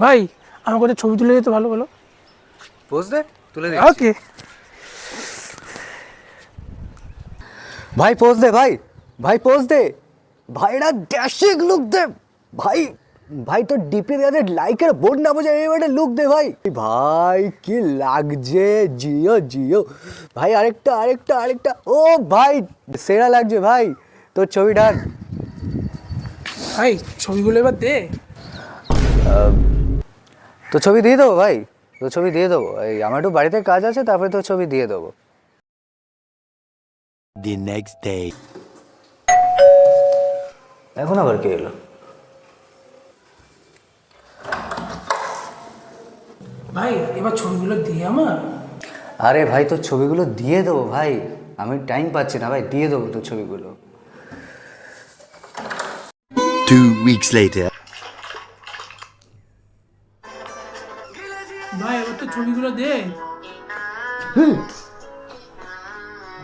ভাই আমার কাছে ছবি তুলে দিতে ভালো ভালো। পোজ দে, তুলে দে। ওকে ভাই পোজ দে, ভাই ভাই পোজ দে, ভাই এটা ড্যাশিং লুক দে ভাই। ভাই তো ডিপি দেওয়াতে লাইকের বোর্ড না বোঝে এইবারে লুক দে ভাই। ভাই কি লাগছে, জিও জিও ভাই। আরেকটা আরেকটা আরেকটা, ও ভাই সেরা লাগছে ভাই। তোর ছবি ডান। ভাই ছবিগুলো এবার দে। তো ছবি দিয়ে দেবো ভাই, তো ছবি দিয়ে দেবো। এই আমার একটু বাড়িতে কাজ আছে, তারপরে তো ছবি দিয়ে দেবো। The next day. এখন আবার কে এলো? ভাই এবার ছবিগুলো দিয়ে আমার। আরে ভাই তোর ছবিগুলো দিয়ে দেবো ভাই, আমি টাইম পাচ্ছি না ভাই, দিয়ে দেবো তোর ছবিগুলো। 2 weeks later. ভাই এবার তো ছবিগুলো দে।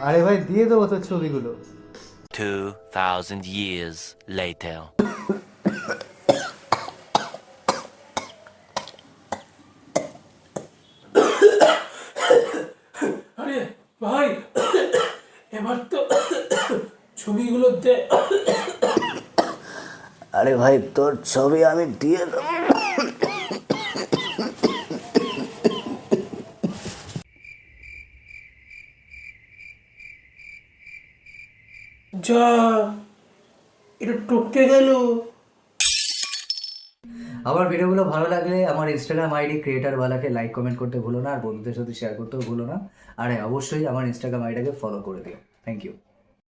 আরে ভাই দিয়ে দেবো তোর ছবিগুলো। 2,000 years later. আরে ভাই এবার তো ছবিগুলো দে। আরে ভাই তোর ছবি আমি দিয়ে দেবো। যা এটা টপকে গেল। আমার ভিডিওগুলো ভালো লাগলে আমার ইনস্টাগ্রাম আইডি ক্রিয়েটারওয়ালাকে লাইক কমেন্ট করতে ভুলো না, আর বন্ধুদের সাথে শেয়ার করতেও ভুলো না। আর হ্যাঁ, অবশ্যই আমার ইনস্টাগ্রাম আইডিটাকে ফলো করে দিও। Thank you.